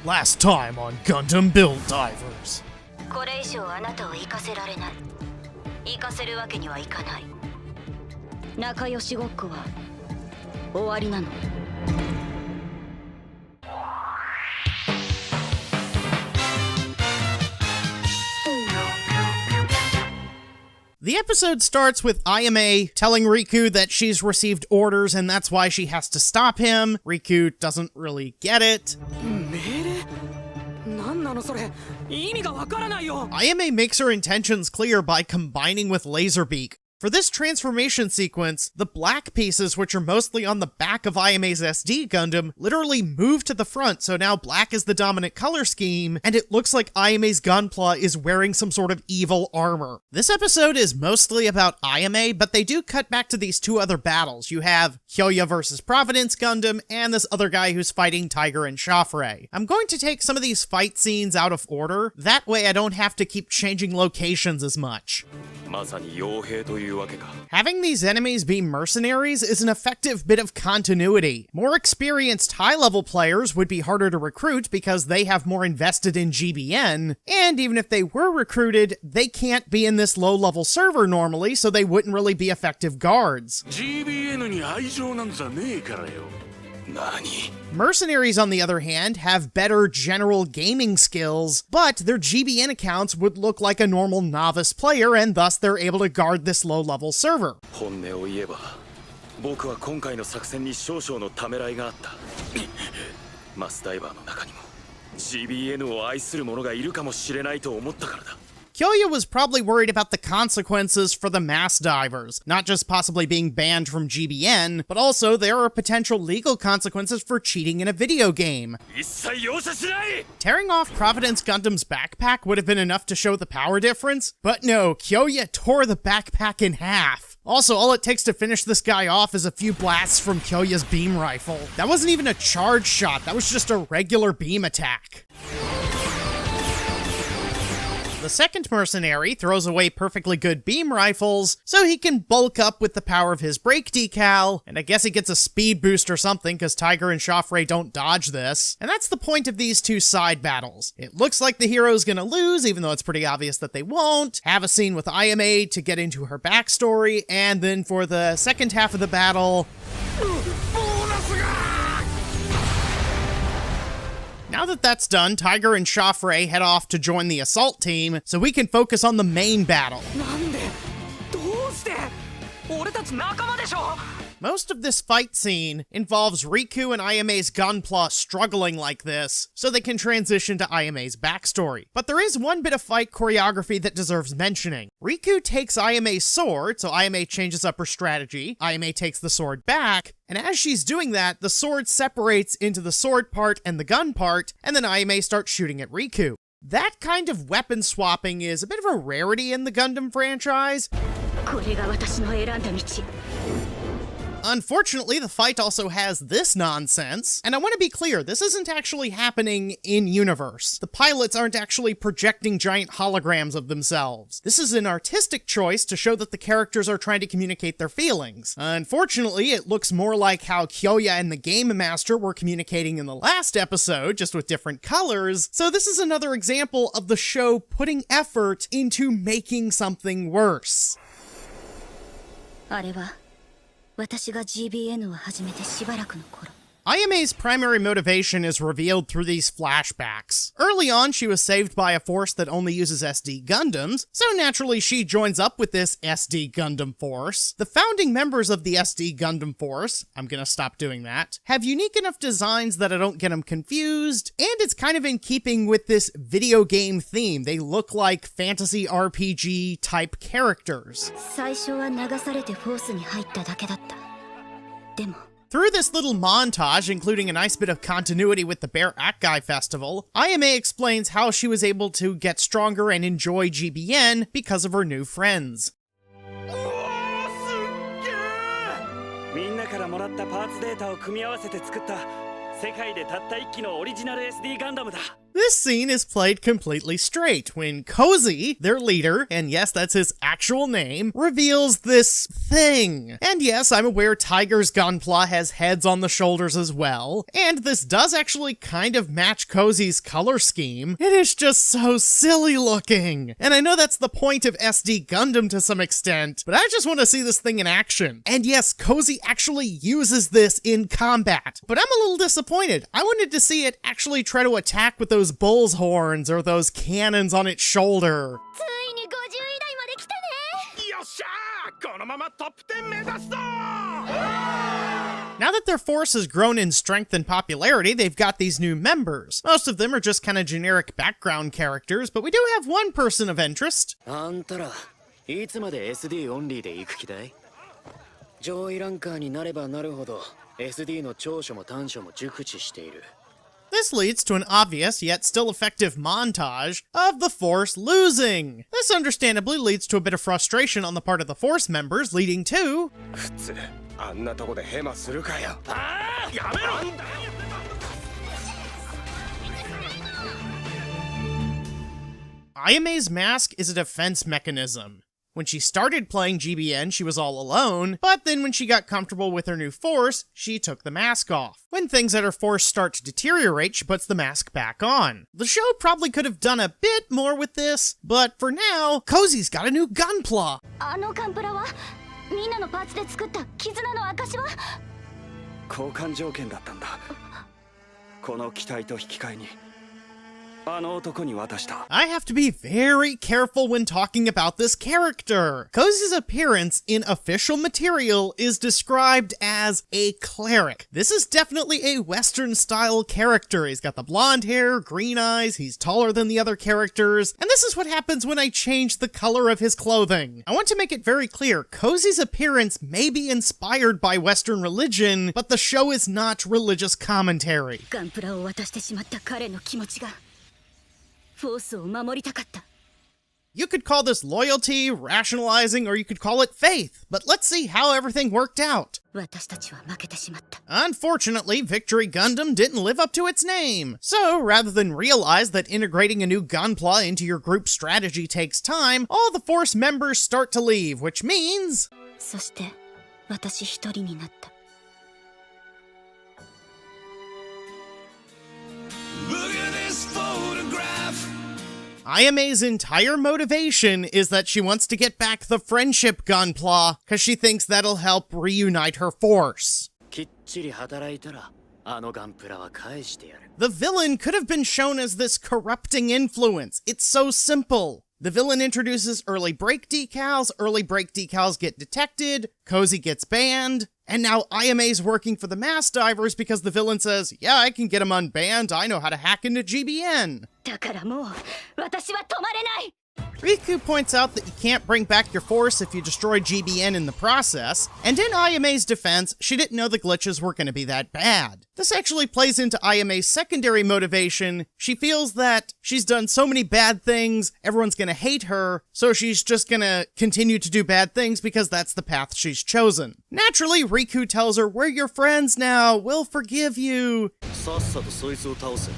Last time on Gundam Build Divers. これ以上あなたを行かせられない。行かせるわけにはいかない。仲良しごっこは終わりなの。The episode starts with Ayame telling Riku that she's received orders and that's why she has to stop him. Riku doesn't really get it. Ayame makes her intentions clear by combining with Laserbeak. For this transformation sequence, the black pieces, which are mostly on the back of Ayame's SD Gundam, literally move to the front, so now black is the dominant color scheme, and it looks like Ayame's Gunpla is wearing some sort of evil armor. This episode is mostly about Ayame, but they do cut back to these two other battles. You have Kroeger versus Providence Gundam, and this other guy who's fighting Tiger and Chafre. I'm going to take some of these fight scenes out of order, that way I don't have to keep changing locations as much. Having these enemies be mercenaries is an effective bit of continuity. More experienced high-level players would be harder to recruit because they have more invested in GBN, and even if they were recruited, they can't be in this low-level server normally, so they wouldn't really be effective guards. Mercenaries, on the other hand, have better general gaming skills, but their GBN accounts would look like a normal novice player, and thus they're able to guard this low-level server. Kroeger was probably worried about the consequences for the mass divers, not just possibly being banned from GBN, but also there are potential legal consequences for cheating in a video game. Tearing off Providence Gundam's backpack would have been enough to show the power difference, but no, Kroeger tore the backpack in half. Also, all it takes to finish this guy off is a few blasts from Kyoya's beam rifle. That wasn't even a charge shot, that was just a regular beam attack. The second mercenary throws away perfectly good beam rifles, so he can bulk up with the power of his brake decal, and I guess he gets a speed boost or something because Tiger and Chafre don't dodge this. And that's the point of these two side battles. It looks like the hero's gonna lose, even though it's pretty obvious that they won't. Have a scene with Ayame to get into her backstory, and then for the second half of the battle... Now that that's done, Tiger and Chafre head off to join the assault team, so we can focus on the main battle. Most of this fight scene involves Riku and Ayame's Gunpla struggling like this, so they can transition to Ayame's backstory. But there is one bit of fight choreography that deserves mentioning. Riku takes Ayame's sword, so Ayame changes up her strategy. Ayame takes the sword back, and as she's doing that, the sword separates into the sword part and the gun part, and then Ayame starts shooting at Riku. That kind of weapon swapping is a bit of a rarity in the Gundam franchise. Unfortunately, the fight also has this nonsense, and I want to be clear, this isn't actually happening in-universe. The pilots aren't actually projecting giant holograms of themselves. This is an artistic choice to show that the characters are trying to communicate their feelings. Unfortunately, it looks more like how Kroeger and the Game Master were communicating in the last episode, just with different colors, so this is another example of the show putting effort into making something worse. あれは私が GBN を始めてしばらくの頃 Ayame's primary motivation is revealed through these flashbacks. Early on, she was saved by a force that only uses SD Gundams, so naturally she joins up with this SD Gundam force. The founding members of the SD Gundam force, I'm gonna stop doing that, have unique enough designs that I don't get them confused, and it's kind of in keeping with this video game theme. They look like fantasy RPG type characters. 最初は流されてフォースに入っただけだった。でも Through this little montage, including a nice bit of continuity with the Bear Akai Festival, Ayame explains how she was able to get stronger and enjoy GBN because of her new friends. みんなからもらったパーツデータを組み合わせて作った世界でたった一機のオリジナル SD ガンダムだ。This scene is played completely straight when Cozy, their leader, and yes, that's his actual name, reveals this thing. And yes, I'm aware Tiger's Gunpla has heads on the shoulders as well, and this does actually kind of match Cozy's color scheme. It is just so silly looking. And I know that's the point of SD Gundam to some extent, but I just want to see this thing in action. And yes, Cozy actually uses this in combat, but I'm a little disappointed. I wanted to see it actually try to attack with those bull's horns or those cannons on its shoulder. ついに50位台まで来たね。よっしゃー、このままトップ10目指すぞ。 Now that their force has grown in strength and popularity, they've got these new members. Most of them are just kind of generic background characters, but we do have one person of interest. あんたらいつまで SD オンリーで行く気だい？上位ランカーになればなるほど SD の長所も短所も熟知している。 This leads to an obvious yet still effective montage of the Force losing. This understandably leads to a bit of frustration on the part of the Force members, leading to 普通あんなとこでヘマするかよ。ああ、やめろ。 Ayame's mask is a defense mechanism. When she started playing GBN, she was all alone, but then when she got comfortable with her new force, she took the mask off. When things at her force start to deteriorate, she puts the mask back on. The show probably could have done a bit more with this, but for now, Cozy's got a new Gunpla. あのガンプラはみんなのパーツで作った絆の証は？交換条件だったんだ。この機体と引き換えに。 あの男に渡した。 I have to be very careful when talking about this character. Cozy's appearance in official material is described as a cleric. This is definitely a Western-style character. He's got the blonde hair, green eyes, he's taller than the other characters, and this is what happens when I change the color of his clothing. I want to make it very clear, Cozy's appearance may be inspired by Western religion, but the show is not religious commentary. ガンプラを渡してしまった彼の気持ちがフォースを守りたかった。 You could call this loyalty, rationalizing, or you could call it faith, but let's see how everything worked out. 私たちは負けてしまった。 Unfortunately, Victory Gundam didn't live up to its name. So, rather than realize that integrating a new Gunpla into your group strategy takes time, all the Force members start to leave, which means... そして私一人になった。 Ayame's entire motivation is that she wants to get back the friendship Gunpla, because she thinks that'll help reunite her force. きっちり働いたらあのガンプラは返してやる。 The villain could have been shown as this corrupting influence. It's so simple. The villain introduces early break decals get detected, Cozy gets banned, and now Ayame's working for the mass divers because the villain says, yeah, I can get them unbanned, I know how to hack into GBN. だからもう私は止まれない。 Riku points out that you can't bring back your force if you destroy GBN in the process, and in Ayame's defense, she didn't know the glitches were going to be that bad. This actually plays into Ayame's secondary motivation. She feels that she's done so many bad things, everyone's going to hate her, so she's just going to continue to do bad things because that's the path she's chosen. Naturally, Riku tells her, we're your friends now, we'll forgive you. さっさとそいつを倒せ。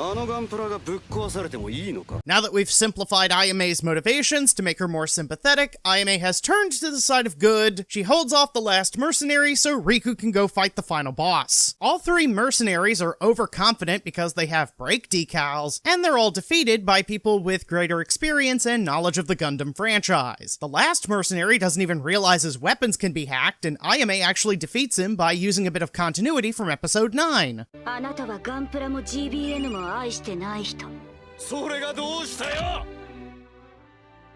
あのガンプラがぶっ壊されてもいいのか？ Now that we've simplified Ayame's motivations to make her more sympathetic, Ayame has turned to the side of good. She holds off the last mercenary so Riku can go fight the final boss. All three mercenaries are overconfident because they have break decals, and they're all defeated by people with greater experience and knowledge of the Gundam franchise. The last mercenary doesn't even realize his weapons can be hacked, and Ayame actually defeats him by using a bit of continuity from episode 9. あなたはガンプラも GBN も愛してない人。それがどうしたよ。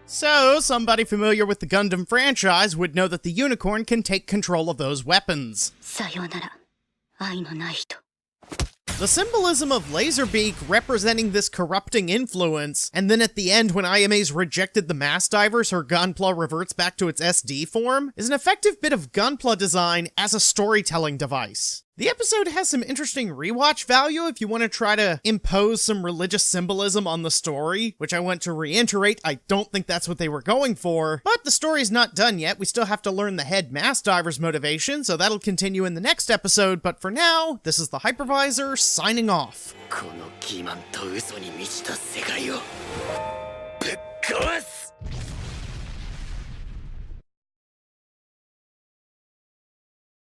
So, somebody familiar with the Gundam franchise would know that the unicorn can take control of those weapons. さようなら、愛のない人。 The symbolism of Laserbeak representing this corrupting influence, and then at the end when Ayame's rejected the mass divers, her Gunpla reverts back to its SD form, is an effective bit of Gunpla design as a storytelling device. The episode has some interesting rewatch value if you want to try to impose some religious symbolism on the story, which I want to reiterate, I don't think that's what they were going for. But the story's not done yet, we still have to learn the head mass diver's motivation, so that'll continue in the next episode, but for now, this is the Hypervisor signing off. この欺瞞と嘘に満ちた世界をぶっ壊す